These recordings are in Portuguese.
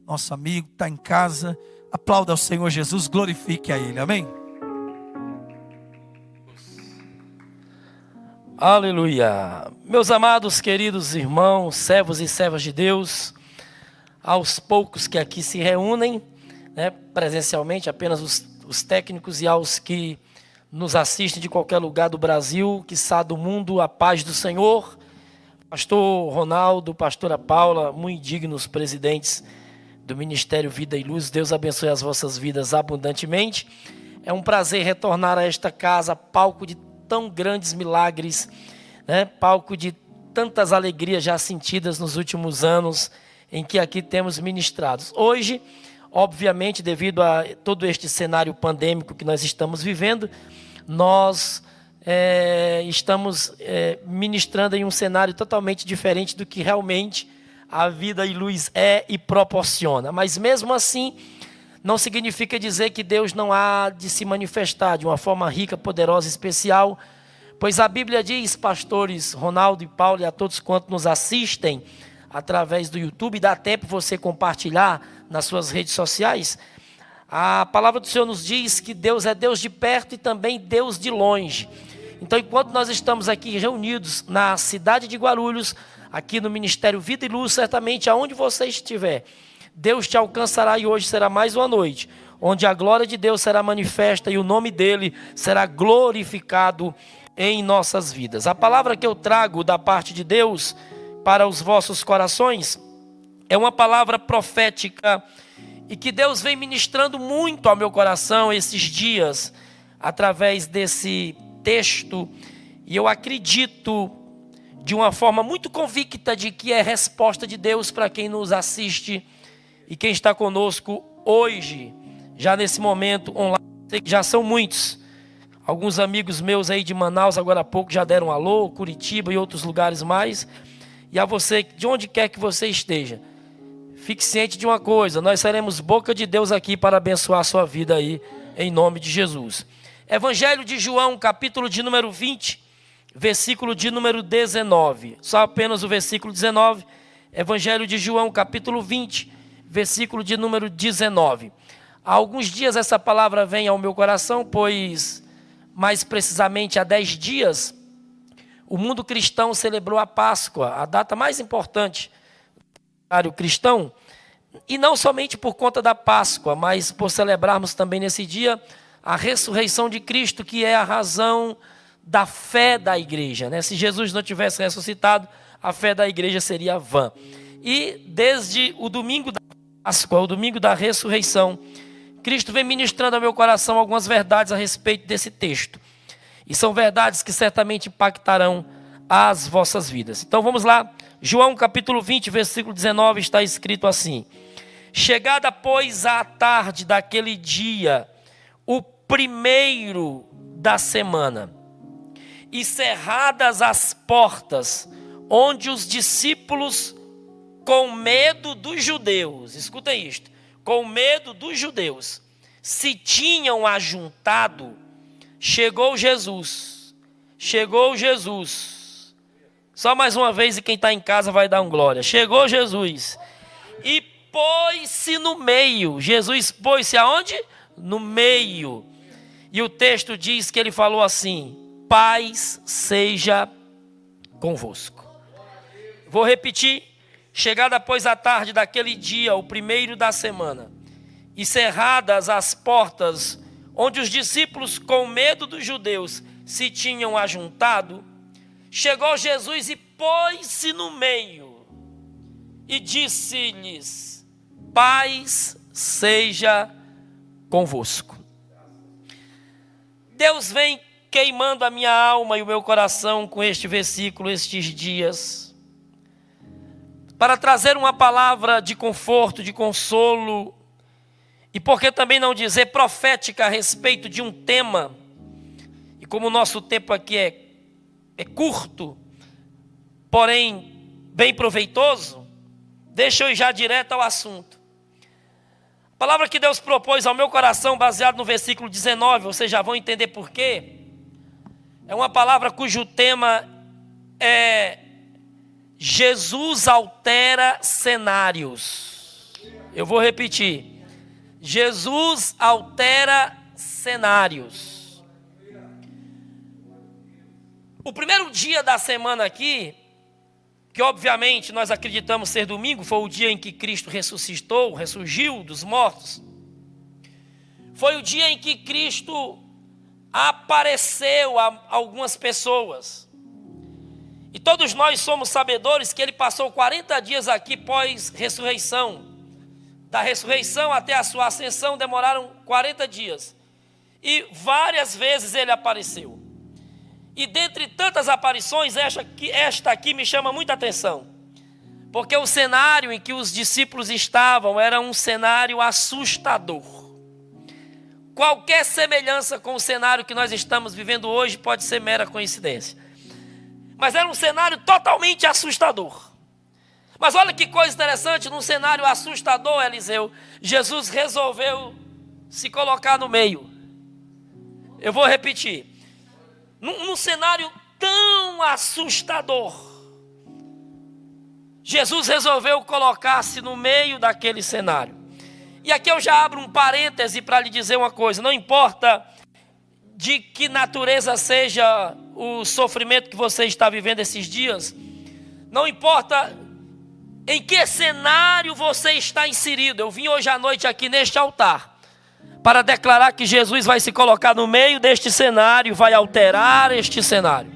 nosso amigo, está em casa. Aplauda ao Senhor Jesus, glorifique a Ele, amém? Aleluia. Meus amados, queridos irmãos, servos e servas de Deus, aos poucos que aqui se reúnem, presencialmente, apenas os técnicos, e aos que nos assistem de qualquer lugar do Brasil, quiçá do mundo, a paz do Senhor. Pastor Ronaldo, pastora Paula, muito dignos presidentes do Ministério Vida e Luz, Deus abençoe as vossas vidas abundantemente. É um prazer retornar a esta casa, palco de tão grandes milagres, palco de tantas alegrias já sentidas nos últimos anos em que aqui temos ministrados. Hoje, obviamente, devido a todo este cenário pandêmico que nós estamos vivendo, nós estamos ministrando em um cenário totalmente diferente do que realmente a Vida e Luz é e proporciona. Mas mesmo assim, não significa dizer que Deus não há de se manifestar de uma forma rica, poderosa e especial, pois a Bíblia diz, pastores Ronaldo e Paulo e a todos quantos nos assistem através do YouTube, dá tempo você compartilhar nas suas redes sociais, a palavra do Senhor nos diz que Deus é Deus de perto e também Deus de longe. Então, enquanto nós estamos aqui reunidos na cidade de Guarulhos, aqui no Ministério Vida e Luz, certamente aonde você estiver, Deus te alcançará, e hoje será mais uma noite onde a glória de Deus será manifesta e o nome dele será glorificado em nossas vidas. A palavra que eu trago da parte de Deus para os vossos corações é uma palavra profética e que Deus vem ministrando muito ao meu coração esses dias através desse texto, e eu acredito de uma forma muito convicta de que é resposta de Deus para quem nos assiste e quem está conosco hoje, já nesse momento online. Sei que já são muitos. Alguns amigos meus aí de Manaus agora há pouco já deram alô, Curitiba e outros lugares mais. E a você, de onde quer que você esteja, fique ciente de uma coisa: nós seremos boca de Deus aqui para abençoar a sua vida aí, em nome de Jesus. Evangelho de João, capítulo de número 20, versículo de número 19. Só apenas o versículo 19. Evangelho de João, capítulo 20, versículo de número 19. Há alguns dias essa palavra vem ao meu coração, pois, mais precisamente há 10 dias, o mundo cristão celebrou a Páscoa, a data mais importante do calendário cristão, e não somente por conta da Páscoa, mas por celebrarmos também nesse dia a ressurreição de Cristo, que é a razão da fé da igreja. Se Jesus não tivesse ressuscitado, a fé da igreja seria vã. E desde o domingo da Páscoa, o domingo da ressurreição, Cristo vem ministrando ao meu coração algumas verdades a respeito desse texto. E são verdades que certamente impactarão as vossas vidas. Então vamos lá. João capítulo 20, versículo 19, está escrito assim: chegada, pois, a tarde daquele dia, o primeiro da semana, e cerradas as portas, onde os discípulos, com medo dos judeus, escutem isto, com medo dos judeus, se tinham ajuntado, chegou Jesus. Só mais uma vez, e quem está em casa vai dar um glória. Chegou Jesus e pôs-se no meio. Jesus pôs-se aonde? No meio. E o texto diz que ele falou assim: paz seja convosco. Vou repetir. Chegada, pois, a tarde daquele dia, o primeiro da semana, e cerradas as portas, onde os discípulos, com medo dos judeus, se tinham ajuntado, chegou Jesus e pôs-se no meio, e disse-lhes: paz seja convosco. Deus vem queimando a minha alma e o meu coração com este versículo estes dias, para trazer uma palavra de conforto, de consolo, e por que também não dizer profética a respeito de um tema. E como o nosso tempo aqui é curto, porém bem proveitoso, deixa eu ir já direto ao assunto. A palavra que Deus propôs ao meu coração, baseado no versículo 19, vocês já vão entender por quê. É uma palavra cujo tema é: Jesus altera cenários. Eu vou repetir. Jesus altera cenários. O primeiro dia da semana aqui, que obviamente nós acreditamos ser domingo, foi o dia em que Cristo ressurgiu dos mortos. Foi o dia em que Cristo apareceu a algumas pessoas. E todos nós somos sabedores que ele passou 40 dias aqui pós-ressurreição. Da ressurreição até a sua ascensão demoraram 40 dias. E várias vezes ele apareceu. E dentre tantas aparições, esta aqui me chama muita atenção. Porque o cenário em que os discípulos estavam era um cenário assustador. Qualquer semelhança com o cenário que nós estamos vivendo hoje pode ser mera coincidência. Mas era um cenário totalmente assustador. Mas olha que coisa interessante, num cenário assustador, Eliseu, Jesus resolveu se colocar no meio. Eu vou repetir. Num cenário tão assustador, Jesus resolveu colocar-se no meio daquele cenário. E aqui eu já abro um parêntese para lhe dizer uma coisa. Não importa de que natureza seja o sofrimento que você está vivendo esses dias. Não importa em que cenário você está inserido. Eu vim hoje à noite aqui neste altar para declarar que Jesus vai se colocar no meio deste cenário e vai alterar este cenário.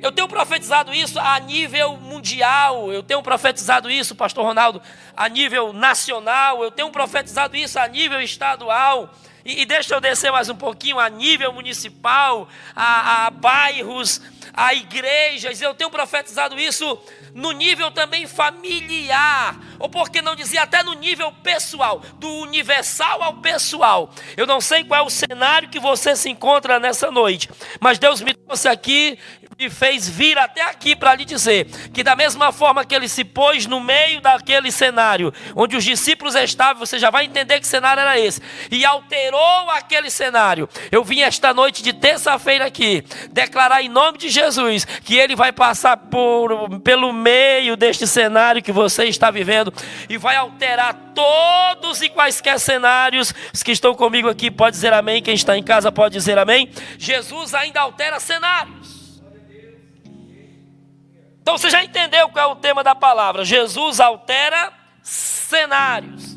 Eu tenho profetizado isso a nível mundial, eu tenho profetizado isso, pastor Ronaldo, a nível nacional, eu tenho profetizado isso a nível estadual, e deixa eu descer mais um pouquinho, a nível municipal, a bairros, a igrejas, eu tenho profetizado isso no nível também familiar, ou por que não dizer até no nível pessoal, do universal ao pessoal. Eu não sei qual é o cenário que você se encontra nessa noite, mas Deus me trouxe aqui, me fez vir até aqui para lhe dizer que da mesma forma que ele se pôs no meio daquele cenário, onde os discípulos estavam, você já vai entender que cenário era esse, e alterou aquele cenário. Eu vim esta noite de terça-feira aqui, declarar em nome de Jesus, que ele vai passar pelo meio deste cenário que você está vivendo, e vai alterar todos e quaisquer cenários. Os que estão comigo aqui pode dizer amém, quem está em casa pode dizer amém. Jesus ainda altera cenários. Então você já entendeu qual é o tema da palavra. Jesus altera cenários.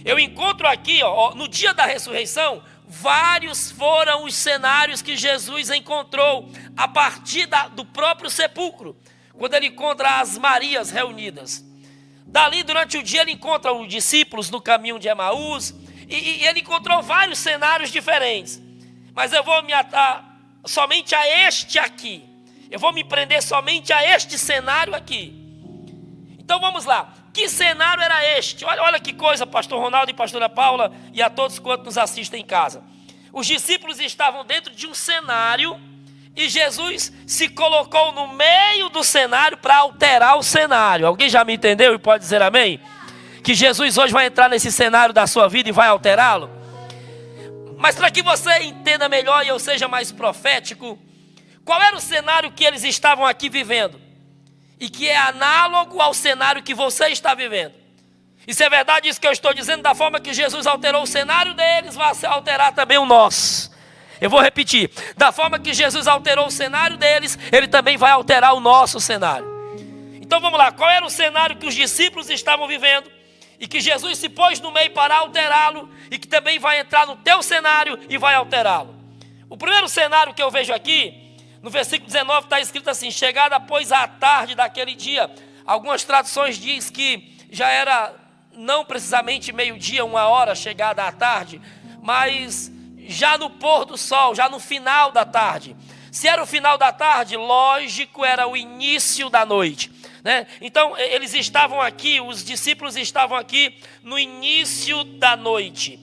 Eu encontro aqui, no dia da ressurreição, vários foram os cenários que Jesus encontrou a partir do próprio sepulcro, quando ele encontra as Marias reunidas. Dali, durante o dia, ele encontra os discípulos no caminho de Emaús, e ele encontrou vários cenários diferentes. Mas eu vou me atar somente a este aqui. Eu vou me prender somente a este cenário aqui. Então vamos lá. Que cenário era este? Olha que coisa, pastor Ronaldo e pastora Paula, e a todos quantos nos assistem em casa. Os discípulos estavam dentro de um cenário, e Jesus se colocou no meio do cenário para alterar o cenário. Alguém já me entendeu e pode dizer amém? Que Jesus hoje vai entrar nesse cenário da sua vida e vai alterá-lo. Mas para que você entenda melhor e eu seja mais profético, qual era o cenário que eles estavam aqui vivendo? E que é análogo ao cenário que você está vivendo. E se é verdade isso que eu estou dizendo, da forma que Jesus alterou o cenário deles, vai alterar também o nosso. Eu vou repetir. Da forma que Jesus alterou o cenário deles, ele também vai alterar o nosso cenário. Então vamos lá. Qual era o cenário que os discípulos estavam vivendo? E que Jesus se pôs no meio para alterá-lo, e que também vai entrar no teu cenário e vai alterá-lo. O primeiro cenário que eu vejo aqui, no versículo 19 está escrito assim: chegada pois à tarde daquele dia. Algumas traduções diz que já era não precisamente meio-dia, 1h, chegada à tarde, mas já no pôr do sol, já no final da tarde. Se era o final da tarde, lógico, era o início da noite, né? Então eles estavam aqui, os discípulos estavam aqui no início da noite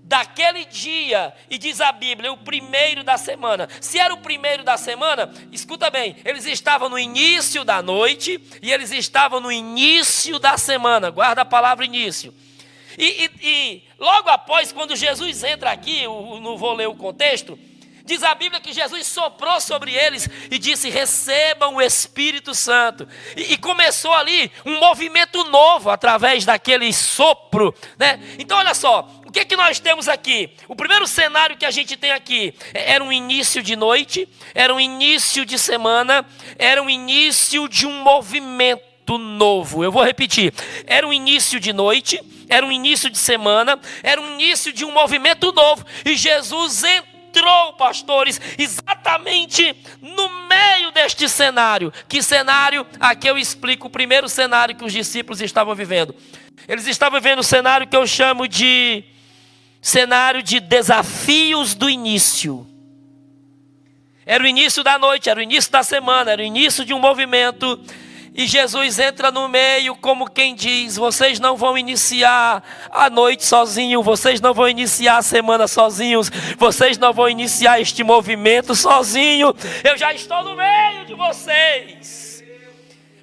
daquele dia, e diz a Bíblia, o primeiro da semana. Se era o primeiro da semana, escuta bem, eles estavam no início da noite e eles estavam no início da semana. Guarda a palavra início. E logo após, quando Jesus entra aqui, eu não vou ler o contexto, Diz a Bíblia que Jesus soprou sobre eles e disse: recebam o Espírito Santo. E começou ali um movimento novo através daquele sopro, né? Então olha só, o que nós temos aqui? O primeiro cenário que a gente tem aqui era um início de noite, era um início de semana, era um início de um movimento novo. Eu vou repetir: era um início de noite, era um início de semana, era um início de um movimento novo. E Jesus entrou, pastores, exatamente no meio deste cenário. Que cenário? Aqui eu explico o primeiro cenário que os discípulos estavam vivendo. Eles estavam vivendo o cenário que eu chamo de cenário de desafios do início. Era o início da noite, era o início da semana, era o início de um movimento. E Jesus entra no meio como quem diz: vocês não vão iniciar a noite sozinhos, vocês não vão iniciar a semana sozinhos, vocês não vão iniciar este movimento sozinho. Eu já estou no meio de vocês.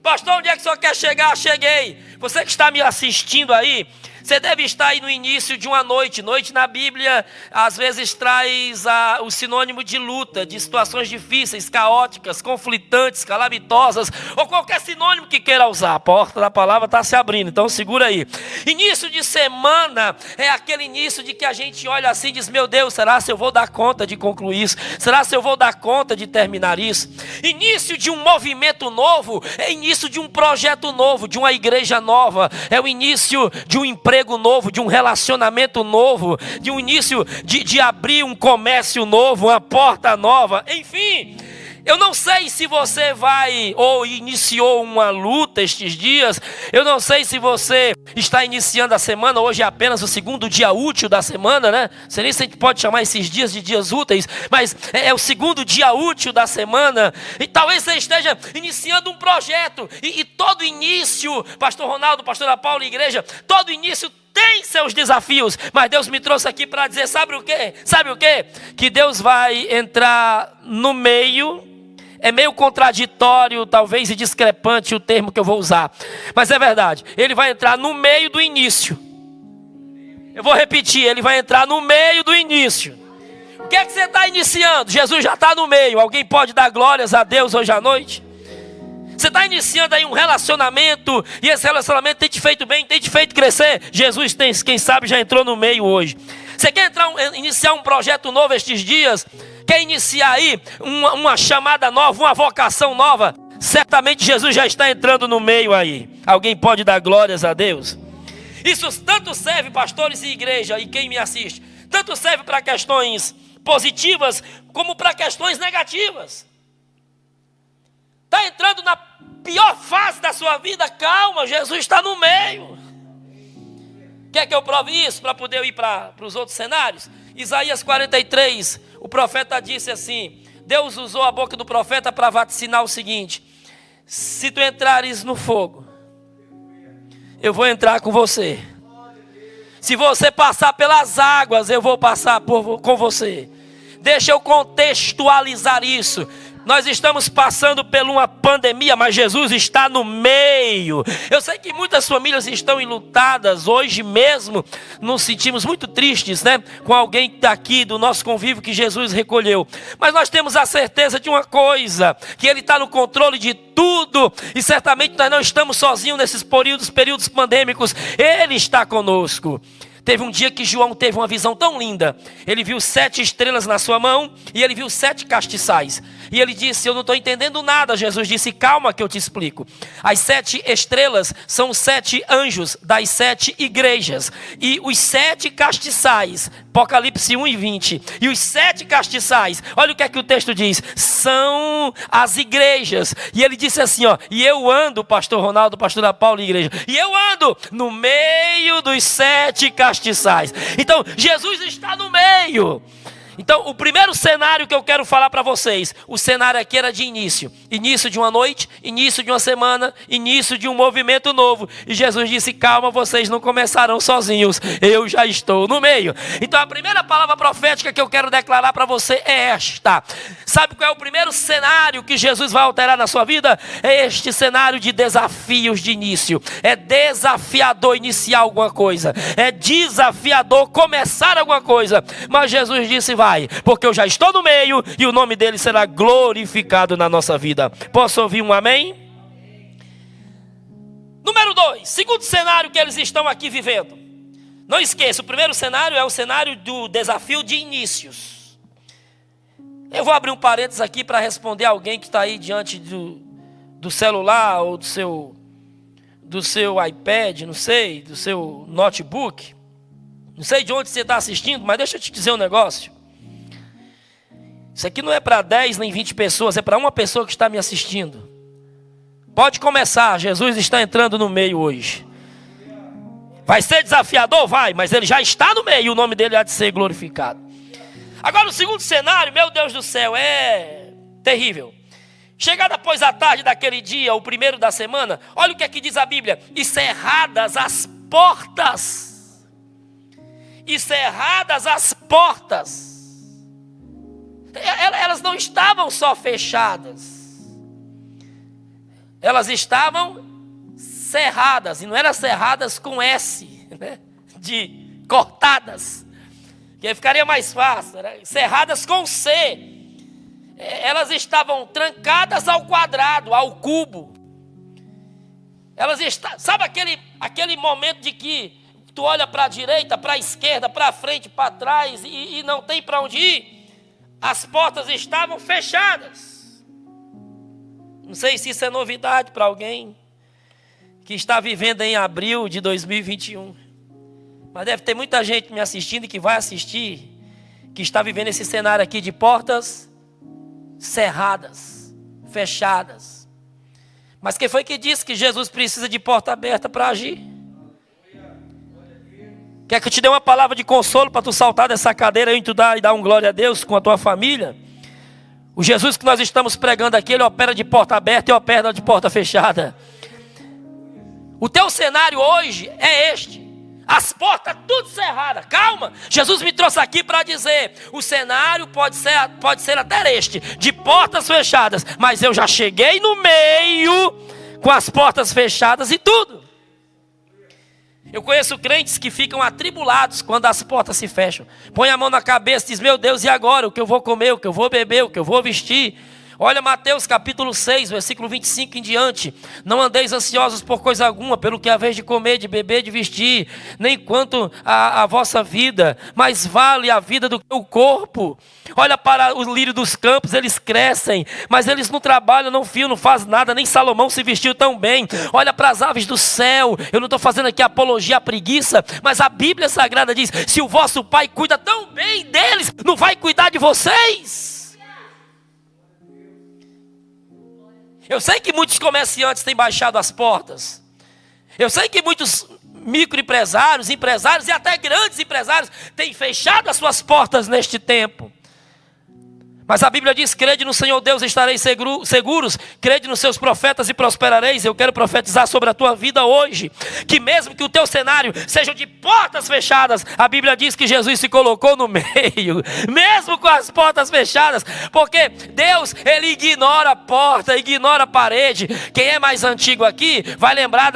Pastor, onde é que o senhor quer chegar? Cheguei. Você que está me assistindo aí, você deve estar aí no início de uma noite. Noite na Bíblia às vezes traz o sinônimo de luta, de situações difíceis, caóticas, conflitantes, calamitosas, ou qualquer sinônimo que queira usar. A porta da palavra está se abrindo, então segura aí. Início de semana é aquele início de que a gente olha assim e diz: meu Deus, será se eu vou dar conta de concluir isso? Será se eu vou dar conta de terminar isso? Início de um movimento novo é início de um projeto novo, de uma igreja nova, é o início de um emprego novo, de um relacionamento novo, de um início de abrir um comércio novo, uma porta nova, enfim. Eu não sei se você vai ou iniciou uma luta estes dias. Eu não sei se você está iniciando a semana. Hoje é apenas o segundo dia útil da semana, né? Não sei nem se a gente pode chamar esses dias de dias úteis, mas é o segundo dia útil da semana. E talvez você esteja iniciando um projeto. E todo início, pastor Ronaldo, pastora Paula, igreja, todo início tem seus desafios, mas Deus me trouxe aqui para dizer: sabe o quê? Sabe o quê? Que Deus vai entrar no meio. É meio contraditório, talvez, e discrepante o termo que eu vou usar, mas é verdade. Ele vai entrar no meio do início. Eu vou repetir: ele vai entrar no meio do início. O que é que você está iniciando? Jesus já está no meio. Alguém pode dar glórias a Deus hoje à noite? Você está iniciando aí um relacionamento, e esse relacionamento tem te feito bem, tem te feito crescer. Jesus, quem sabe, já entrou no meio hoje. Você quer iniciar um projeto novo estes dias? Quer iniciar aí uma chamada nova, uma vocação nova? Certamente Jesus já está entrando no meio aí. Alguém pode dar glórias a Deus? Isso tanto serve, pastores e igreja, e quem me assiste, tanto serve para questões positivas, como para questões negativas. Está entrando na pior fase da sua vida? Calma, Jesus está no meio. Quer que eu prove isso para poder ir para os outros cenários? Isaías 43, o profeta disse assim: Deus usou a boca do profeta para vaticinar o seguinte: se tu entrares no fogo, eu vou entrar com você. Se você passar pelas águas, eu vou passar com você. Deixa eu contextualizar isso. Nós estamos passando por uma pandemia, mas Jesus está no meio. Eu sei que muitas famílias estão enlutadas. Hoje mesmo nos sentimos muito tristes, né? Com alguém daqui do nosso convívio que Jesus recolheu. Mas nós temos a certeza de uma coisa: que Ele está no controle de tudo. E certamente nós não estamos sozinhos nesses períodos pandêmicos. Ele está conosco. Teve um dia que João teve uma visão tão linda. Ele viu 7 estrelas na sua mão e ele viu 7 castiçais. E ele disse: eu não estou entendendo nada. Jesus disse: calma que eu te explico. As 7 estrelas são os 7 anjos das 7 igrejas. E os 7 castiçais, Apocalipse 1 e 20. E os 7 castiçais, olha o que é que o texto diz: são as igrejas. E ele disse assim, ó: e eu ando, pastor Ronaldo, pastora Paula, igreja, e eu ando no meio dos 7 castiçais. Então Jesus está no meio. Então o primeiro cenário que eu quero falar para vocês, o cenário aqui era de início de uma noite, início de uma semana, início de um movimento novo. E Jesus disse: calma, vocês não começarão sozinhos, eu já estou no meio. Então a primeira palavra profética que eu quero declarar para você é esta: sabe qual é o primeiro cenário que Jesus vai alterar na sua vida? É este cenário de desafios de início. É desafiador iniciar alguma coisa, é desafiador começar alguma coisa, mas Jesus disse: vai, Pai, porque eu já estou no meio e o nome dele será glorificado na nossa vida. Posso ouvir um amém? Número 2, segundo cenário que eles estão aqui vivendo. Não esqueça, o primeiro cenário é o cenário do desafio de inícios. Eu vou abrir um parênteses aqui para responder alguém que está aí diante do celular ou do seu iPad, não sei, do seu notebook. Não sei de onde você está assistindo, mas deixa eu te dizer um negócio. Isso aqui não é para 10 nem 20 pessoas, é para uma pessoa que está me assistindo. Pode começar, Jesus está entrando no meio hoje. Vai ser desafiador? Vai, mas ele já está no meio e o nome dele há de ser glorificado. Agora o segundo cenário, meu Deus do céu, é terrível. Chegada após a tarde daquele dia, o primeiro da semana, olha o que aqui diz a Bíblia: e cerradas as portas. E cerradas as portas. Elas não estavam só fechadas. Elas estavam cerradas, e não eram cerradas com S, né? De cortadas, que aí ficaria mais fácil, né? Cerradas com C. Elas estavam trancadas ao quadrado, ao cubo. Elas sabe aquele momento de que tu olha para a direita, para a esquerda, para frente, para trás e não tem para onde ir? As portas estavam fechadas. Não sei se isso é novidade para alguém que está vivendo em abril de 2021. Mas deve ter muita gente me assistindo e que vai assistir, que está vivendo esse cenário aqui de portas cerradas, fechadas. Mas quem foi que disse que Jesus precisa de porta aberta para agir? Quer que eu te dê uma palavra de consolo para tu saltar dessa cadeira e tu dar um glória a Deus com a tua família? O Jesus que nós estamos pregando aqui, ele opera de porta aberta e opera de porta fechada. O teu cenário hoje é este: as portas tudo cerradas. Calma, Jesus me trouxe aqui para dizer: o cenário pode ser até este, de portas fechadas, mas eu já cheguei no meio com as portas fechadas e tudo. Eu conheço crentes que ficam atribulados quando as portas se fecham. Põe a mão na cabeça e diz: meu Deus, e agora? O que eu vou comer, o que eu vou beber, o que eu vou vestir? Olha Mateus capítulo 6, versículo 25 em diante. Não andeis ansiosos por coisa alguma, pelo que haveis de comer, de beber, de vestir, nem quanto a vossa vida, mas vale a vida do teu corpo. Olha para o lírio dos campos, eles crescem, mas eles não trabalham, não fiam, não fazem nada, nem Salomão se vestiu tão bem. Olha para as aves do céu. Eu não estou fazendo aqui apologia à preguiça, mas a Bíblia Sagrada diz: se o vosso Pai cuida tão bem deles, não vai cuidar de vocês? Eu sei que muitos comerciantes têm baixado as portas. Eu sei que muitos microempresários, empresários e até grandes empresários têm fechado as suas portas neste tempo. Mas a Bíblia diz: crede no Senhor Deus e estareis seguros, crede nos seus profetas e prosperareis. Eu quero profetizar sobre a tua vida hoje, que mesmo que o teu cenário seja de portas fechadas, a Bíblia diz que Jesus se colocou no meio, mesmo com as portas fechadas, porque Deus, ele ignora a porta, ignora a parede. Quem é mais antigo aqui vai lembrar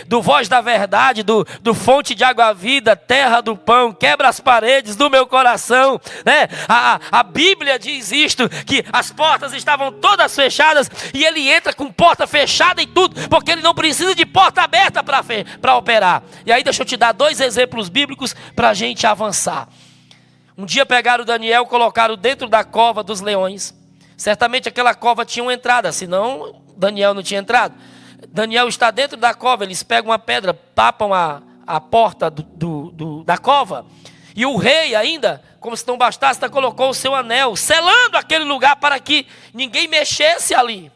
do Voz da Verdade, do Fonte de Água Vida, Terra do Pão, quebra as paredes do meu coração, né? A Bíblia diz isto, que as portas estavam todas fechadas e ele entra com porta fechada e tudo, porque ele não precisa de porta aberta para operar. E aí deixa eu te dar 2 exemplos bíblicos para a gente avançar. Um dia pegaram Daniel, colocaram dentro da cova dos leões. Certamente aquela cova tinha uma entrada, senão Daniel não tinha entrado. Daniel está dentro da cova, eles pegam uma pedra, tapam a porta da cova. E o rei ainda, como se não bastasse, colocou o seu anel, selando aquele lugar para que ninguém mexesse ali.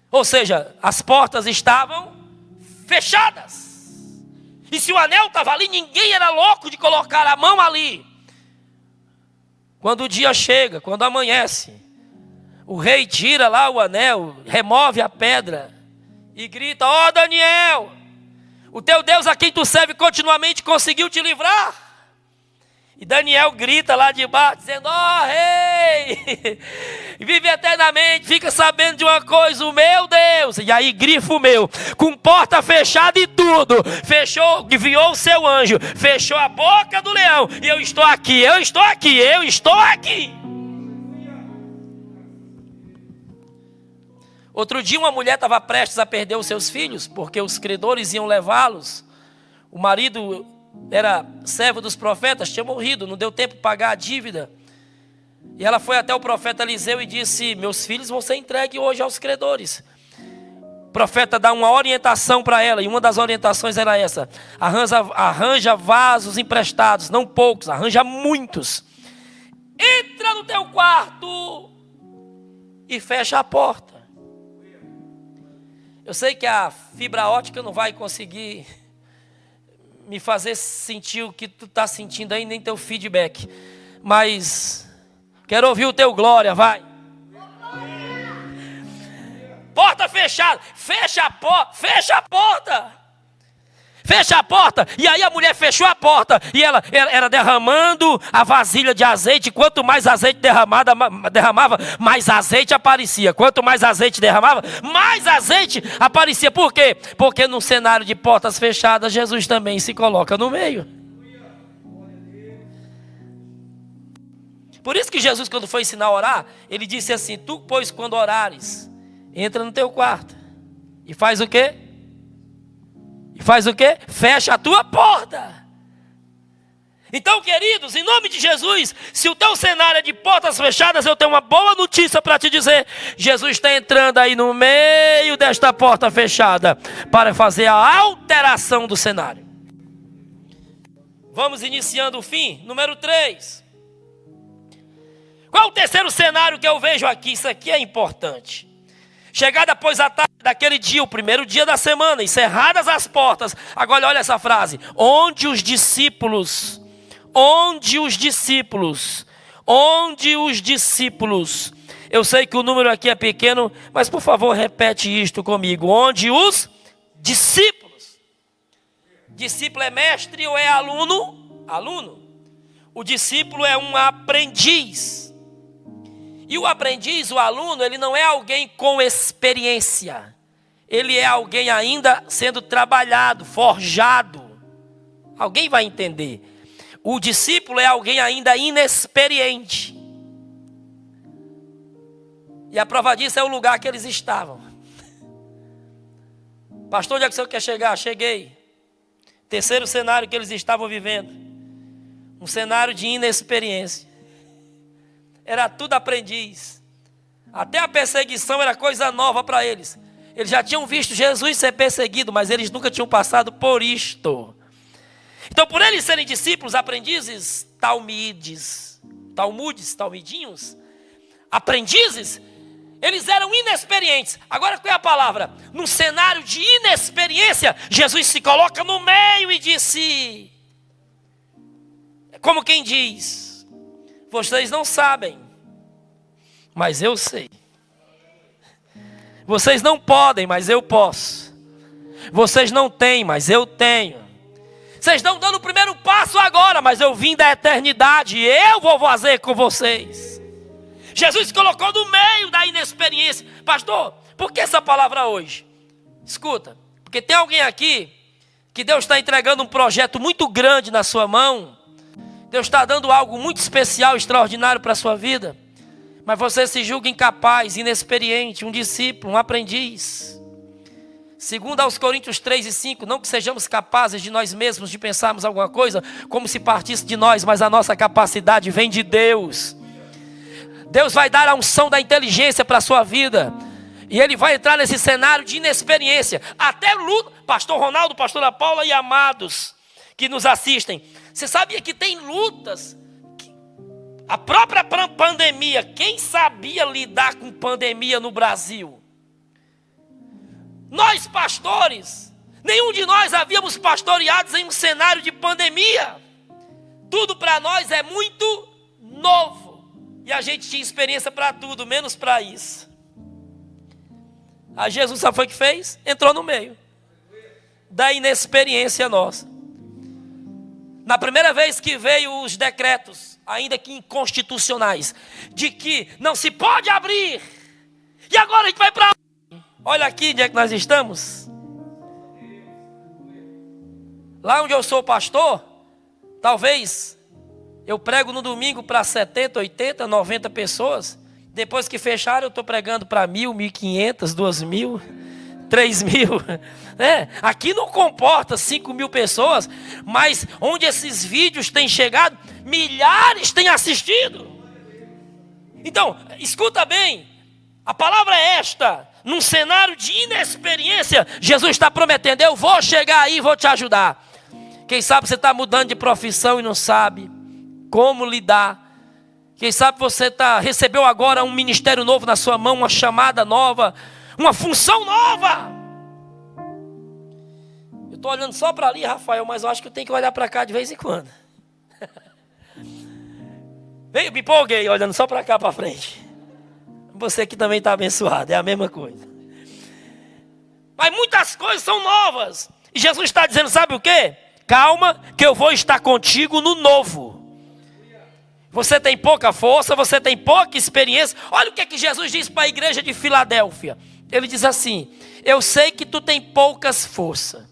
Ou seja, as portas estavam fechadas. E se o anel estava ali, ninguém era louco de colocar a mão ali. Quando o dia chega, quando amanhece, o rei tira lá o anel, remove a pedra e grita: ó Daniel, o teu Deus a quem tu serve continuamente conseguiu te livrar. E Daniel grita lá de baixo, dizendo: ó rei, vive eternamente, fica sabendo de uma coisa, o meu Deus. E aí grifo meu, com porta fechada e tudo, fechou, enviou o seu anjo, fechou a boca do leão. E eu estou aqui, eu estou aqui, eu estou aqui. Outro dia uma mulher estava prestes a perder os seus filhos, porque os credores iam levá-los. O marido era servo dos profetas, tinha morrido, não deu tempo de pagar a dívida. E ela foi até o profeta Eliseu e disse: meus filhos vão ser entregues hoje aos credores. O profeta dá uma orientação para ela, e uma das orientações era essa: arranja vasos emprestados, não poucos, arranja muitos. Entra no teu quarto e fecha a porta. Eu sei que a fibra ótica não vai conseguir me fazer sentir o que tu está sentindo aí, nem teu feedback. Mas quero ouvir o teu glória, vai. Porta fechada, fecha a porta, fecha a porta. Fecha a porta, e aí a mulher fechou a porta, e ela era derramando a vasilha de azeite. Quanto mais azeite derramava, mais azeite aparecia. Quanto mais azeite derramava, mais azeite aparecia. Por quê? Porque num cenário de portas fechadas, Jesus também se coloca no meio. Por isso que Jesus, quando foi ensinar a orar, ele disse assim: tu, pois, quando orares, entra no teu quarto e faz o quê? Faz o quê? Fecha a tua porta. Então, queridos, em nome de Jesus, se o teu cenário é de portas fechadas, eu tenho uma boa notícia para te dizer: Jesus está entrando aí no meio desta porta fechada para fazer a alteração do cenário. Vamos iniciando o fim. Número 3. Qual é o terceiro cenário que eu vejo aqui? Isso aqui é importante. Chegada, pois, a tarde daquele dia, o primeiro dia da semana, encerradas as portas. Agora olha essa frase: onde os discípulos, eu sei que o número aqui é pequeno, mas por favor repete isto comigo: onde os discípulos. Discípulo é mestre ou é aluno? Aluno. O discípulo é um aprendiz. E o aprendiz, o aluno, ele não é alguém com experiência. Ele é alguém ainda sendo trabalhado, forjado. Alguém vai entender. O discípulo é alguém ainda inexperiente. E a prova disso é o lugar que eles estavam. Pastor, onde é que o senhor quer chegar? Cheguei. Terceiro cenário que eles estavam vivendo. Um cenário de inexperiência. Era tudo aprendiz. Até a perseguição era coisa nova para eles. Eles já tinham visto Jesus ser perseguido, mas eles nunca tinham passado por isto. Então, por eles serem discípulos, aprendizes, talmidinhos, aprendizes, eles eram inexperientes. Agora, qual é a palavra? Num cenário de inexperiência, Jesus se coloca no meio e disse, como quem diz: vocês não sabem, mas eu sei. Vocês não podem, mas eu posso. Vocês não têm, mas eu tenho. Vocês estão dando o primeiro passo agora, mas eu vim da eternidade e eu vou fazer com vocês. Jesus se colocou no meio da inexperiência. Pastor, por que essa palavra hoje? Escuta, porque tem alguém aqui que Deus está entregando um projeto muito grande na sua mão. Deus está dando algo muito especial, extraordinário para a sua vida. Mas você se julga incapaz, inexperiente, um discípulo, um aprendiz. Segundo aos Coríntios 3:5, não que sejamos capazes de nós mesmos de pensarmos alguma coisa como se partisse de nós, mas a nossa capacidade vem de Deus. Deus vai dar a unção da inteligência para a sua vida. E Ele vai entrar nesse cenário de inexperiência. Até luta, pastor Ronaldo, pastora Paula e amados que nos assistem. Você sabia que tem lutas? A própria pandemia, quem sabia lidar com pandemia no Brasil? Nós pastores, nenhum de nós havíamos pastoreados em um cenário de pandemia. Tudo para nós é muito novo. E a gente tinha experiência para tudo, menos para isso. Aí Jesus sabe o que fez? Entrou no meio da inexperiência nossa. Na primeira vez que veio os decretos, ainda que inconstitucionais, de que não se pode abrir. E agora a gente vai para onde? Olha aqui onde é que nós estamos. Lá onde eu sou pastor, talvez eu prego no domingo para 70, 80, 90 pessoas. Depois que fecharam, eu estou pregando para 1.000, 1.500, 2.000, 3.000. Aqui não comporta 5.000 pessoas, mas onde esses vídeos têm chegado, milhares têm assistido. Então, escuta bem, a palavra é esta: num cenário de inexperiência, Jesus está prometendo: eu vou chegar aí e vou te ajudar. Quem sabe você está mudando de profissão e não sabe como lidar. Quem sabe você recebeu agora um ministério novo na sua mão, uma chamada nova, uma função nova. Eu estou olhando só para ali, Rafael, mas eu acho que eu tenho que olhar para cá de vez em quando. Me empolguei olhando só para cá, para frente. Você aqui também está abençoado, é a mesma coisa. Mas muitas coisas são novas. E Jesus está dizendo, sabe o quê? Calma, que eu vou estar contigo no novo. Você tem pouca força, você tem pouca experiência. Olha o que é que Jesus diz para a igreja de Filadélfia. Ele diz assim: eu sei que tu tem poucas forças.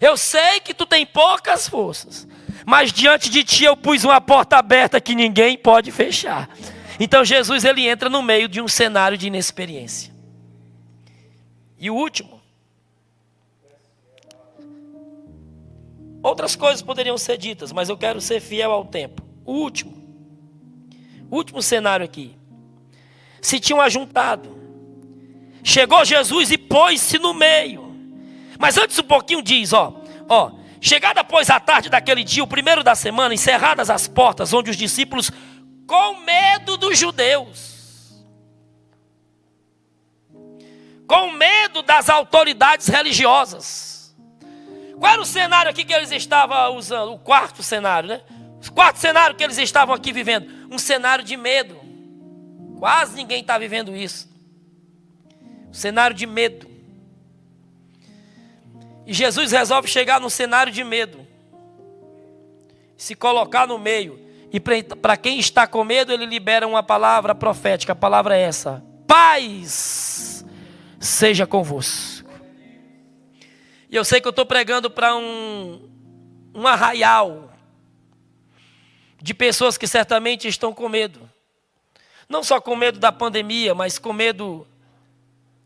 Eu sei que tu tem poucas forças. Mas diante de ti eu pus uma porta aberta que ninguém pode fechar. Então Jesus, ele entra no meio de um cenário de inexperiência. E o último. Outras coisas poderiam ser ditas, mas eu quero ser fiel ao tempo. O último cenário aqui. Se tinham ajuntado. Chegou Jesus e pôs-se no meio. Mas antes um pouquinho diz, chegada após a tarde daquele dia, o primeiro da semana, encerradas as portas, onde os discípulos, com medo dos judeus, com medo das autoridades religiosas. Qual era o cenário aqui que eles estavam usando? O quarto cenário, né? O quarto cenário que eles estavam aqui vivendo. Um cenário de medo. Quase ninguém está vivendo isso. Um cenário de medo. E Jesus resolve chegar num cenário de medo. Se colocar no meio. E para quem está com medo, ele libera uma palavra profética. A palavra é essa: paz seja convosco. E eu sei que eu estou pregando para um arraial de pessoas que certamente estão com medo. Não só com medo da pandemia, mas com medo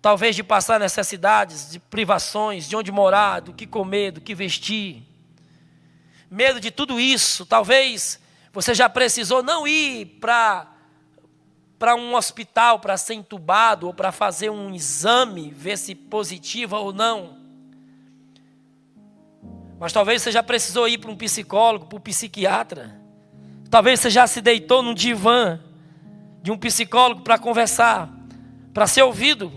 talvez de passar necessidades, de privações, de onde morar, do que comer, do que vestir. Medo de tudo isso. Talvez você já precisou não ir para um hospital para ser entubado ou para fazer um exame, ver se positiva ou não. Mas talvez você já precisou ir para um psicólogo, para um psiquiatra. Talvez você já se deitou num divã de um psicólogo para conversar, para ser ouvido.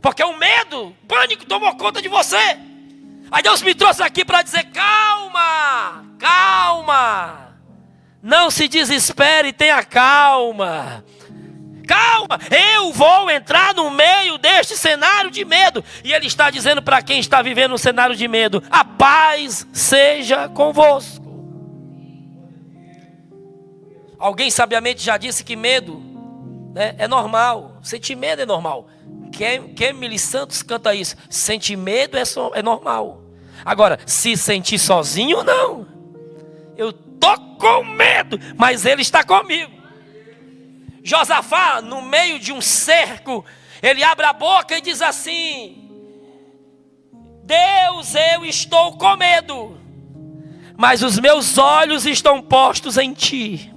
Porque o medo, o pânico tomou conta de você. Aí Deus me trouxe aqui para dizer: calma, calma. Não se desespere, tenha calma. Calma, eu vou entrar no meio deste cenário de medo. E Ele está dizendo para quem está vivendo um cenário de medo: a paz seja convosco. Alguém sabiamente já disse que medo, né, é normal. Sentir medo é normal. Emily Santos canta isso. Sentir medo é normal. Agora, se sentir sozinho, não. Eu estou com medo, mas Ele está comigo. Josafá, no meio de um cerco, ele abre a boca e diz assim: Deus, eu estou com medo, mas os meus olhos estão postos em Ti.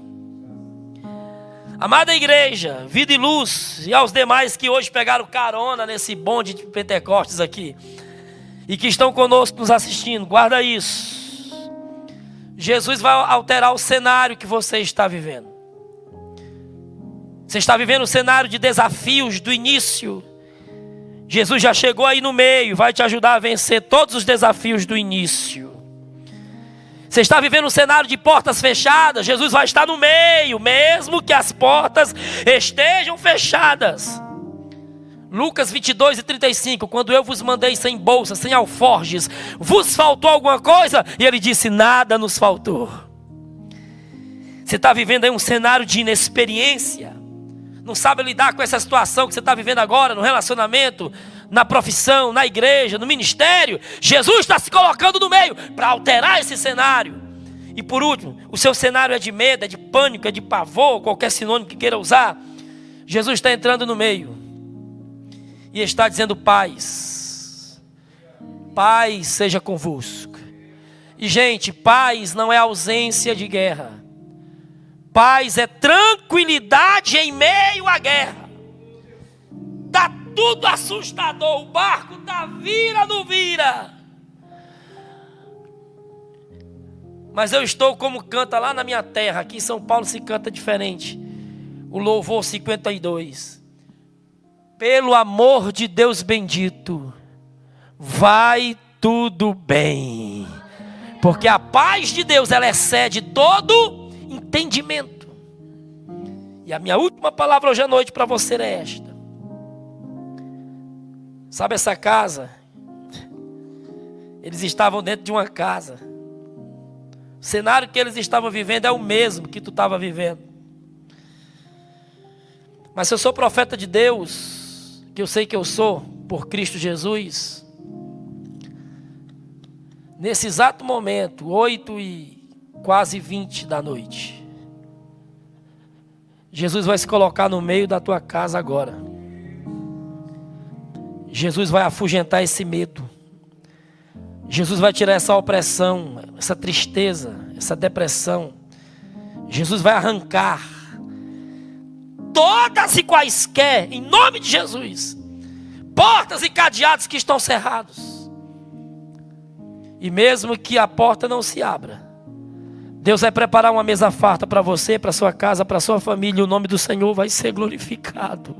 Amada igreja, Vida e Luz, e aos demais que hoje pegaram carona nesse bonde de Pentecostes aqui, e que estão conosco nos assistindo, guarda isso. Jesus vai alterar o cenário que você está vivendo. Você está vivendo um cenário de desafios do início. Jesus já chegou aí no meio, vai te ajudar a vencer todos os desafios do início. Você está vivendo um cenário de portas fechadas, Jesus vai estar no meio, mesmo que as portas estejam fechadas. Lucas 22:35, quando eu vos mandei sem bolsa, sem alforjes, vos faltou alguma coisa? E ele disse, nada nos faltou. Você está vivendo aí um cenário de inexperiência, não sabe lidar com essa situação que você está vivendo agora, no relacionamento, na profissão, na igreja, no ministério. Jesus está se colocando no meio para alterar esse cenário. E por último, o seu cenário é de medo, é de pânico, é de pavor, qualquer sinônimo que queira usar. Jesus está entrando no meio e está dizendo, paz, paz seja convosco. E gente, paz não é ausência de guerra. Paz é tranquilidade em meio à guerra. Está tudo assustador, o barco está vira, não vira. Mas eu estou como canta lá na minha terra, aqui em São Paulo se canta diferente. O louvor 52. Pelo amor de Deus bendito, vai tudo bem. Porque a paz de Deus, ela excede todo entendimento. E a minha última palavra hoje à noite para você é esta. Sabe essa casa? Eles estavam dentro de uma casa. O cenário que eles estavam vivendo é o mesmo que tu estava vivendo. Mas se eu sou profeta de Deus, que eu sei que eu sou, por Cristo Jesus, nesse exato momento, 8h quase 20 da noite, Jesus vai se colocar no meio da tua casa agora. Jesus vai afugentar esse medo. Jesus vai tirar essa opressão, essa tristeza, essa depressão. Jesus vai arrancar todas e quaisquer, em nome de Jesus, portas e cadeados que estão cerrados. E mesmo que a porta não se abra, Deus vai preparar uma mesa farta para você, para sua casa, para sua família. E o nome do Senhor vai ser glorificado.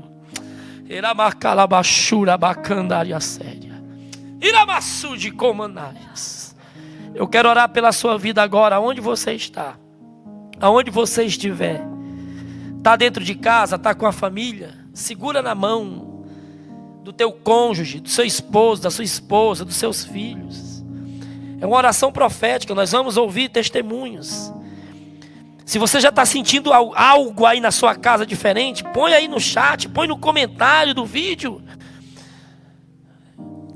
Eu quero orar pela sua vida agora, aonde você está, aonde você estiver. Está dentro de casa, está com a família, segura na mão do teu cônjuge, do seu esposo, da sua esposa, dos seus filhos. É uma oração profética, nós vamos ouvir testemunhos. Se você já está sentindo algo aí na sua casa diferente, põe aí no chat, põe no comentário do vídeo.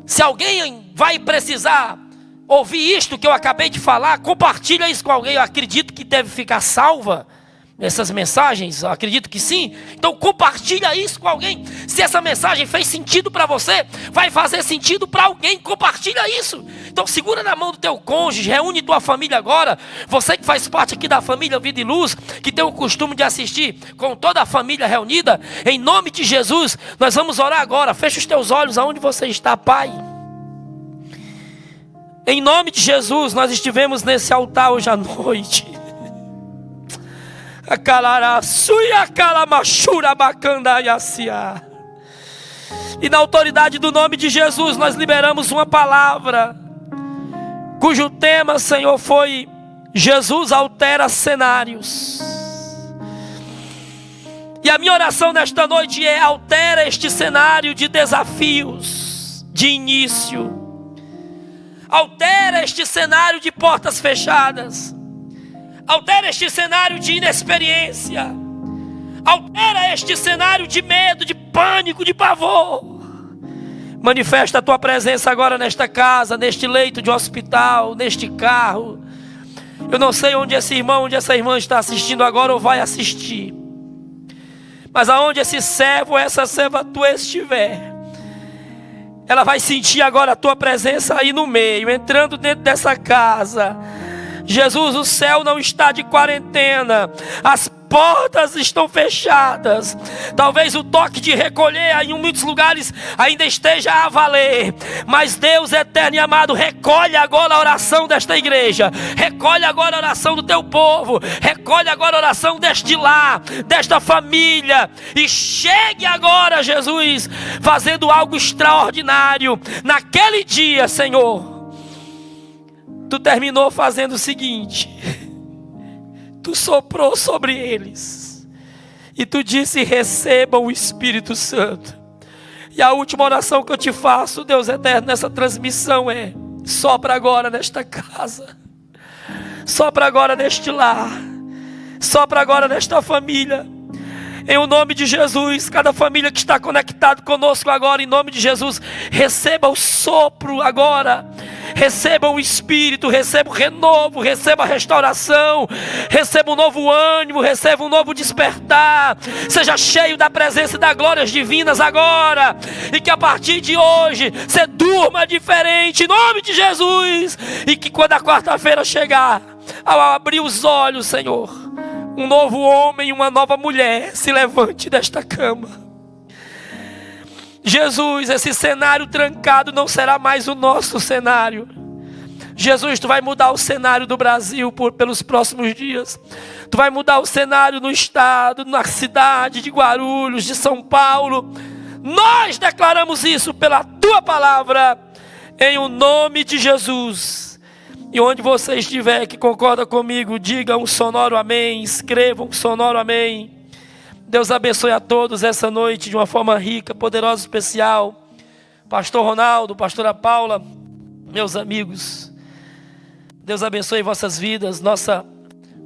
Se alguém vai precisar ouvir isto que eu acabei de falar, compartilha isso com alguém. Eu acredito que deve ficar salva essas mensagens, eu acredito que sim. Então compartilha isso com alguém. Se essa mensagem fez sentido para você, vai fazer sentido para alguém. Compartilha isso. Então segura na mão do teu cônjuge, reúne tua família agora. Você que faz parte aqui da família Vida e Luz, que tem o costume de assistir com toda a família reunida, em nome de Jesus, nós vamos orar agora. Fecha os teus olhos aonde você está, Pai. Em nome de Jesus, nós estivemos nesse altar hoje à noite. E na autoridade do nome de Jesus, nós liberamos uma palavra, cujo tema, Senhor, foi: Jesus altera cenários. E a minha oração nesta noite é: altera este cenário de desafios, de início. Altera este cenário de portas fechadas. Altera este cenário de inexperiência. Altera este cenário de medo, de pânico, de pavor. Manifesta a tua presença agora nesta casa, neste leito de hospital, neste carro. Eu não sei onde esse irmão, onde essa irmã está assistindo agora ou vai assistir. Mas aonde esse servo ou essa serva tua estiver, ela vai sentir agora a tua presença aí no meio, entrando dentro dessa casa. Jesus, o céu não está de quarentena, as portas estão fechadas. Talvez o toque de recolher em muitos lugares ainda esteja a valer, mas Deus eterno e amado, recolhe agora a oração desta igreja, recolhe agora a oração do teu povo, recolhe agora a oração deste lar, desta família, e chegue agora, Jesus, fazendo algo extraordinário naquele dia, Senhor. Tu terminou fazendo o seguinte: tu soprou sobre eles e tu disse: recebam o Espírito Santo. E a última oração que eu te faço, Deus eterno, nessa transmissão é: sopra agora nesta casa, sopra agora neste lar, sopra agora nesta família. Em o nome de Jesus, cada família que está conectado conosco agora, em nome de Jesus, receba o sopro agora, receba o Espírito, receba o renovo, receba a restauração, receba um novo ânimo, receba um novo despertar. Seja cheio da presença e das glórias divinas agora, e que a partir de hoje você durma diferente, em nome de Jesus. E que quando a quarta-feira chegar, ao abrir os olhos, Senhor, um novo homem e uma nova mulher se levante desta cama. Jesus, esse cenário trancado não será mais o nosso cenário. Jesus, tu vai mudar o cenário do Brasil pelos próximos dias. Tu vai mudar o cenário no estado, na cidade de Guarulhos, de São Paulo. Nós declaramos isso pela tua palavra, em o nome de Jesus. E onde você estiver que concorda comigo, diga um sonoro amém, escreva um sonoro amém. Deus abençoe a todos essa noite de uma forma rica, poderosa, especial. Pastor Ronaldo, pastora Paula, meus amigos, Deus abençoe vossas vidas. Nossa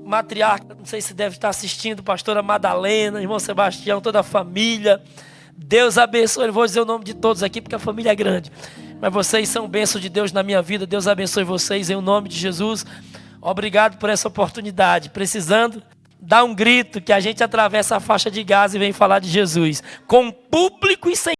matriarca, não sei se deve estar assistindo, pastora Madalena, irmão Sebastião, toda a família. Deus abençoe, eu vou dizer o nome de todos aqui porque a família é grande. Mas vocês são bênção de Deus na minha vida. Deus abençoe vocês em nome de Jesus. Obrigado por essa oportunidade. Precisando, dá um grito que a gente atravessa a faixa de Gaza e vem falar de Jesus. Com público e sem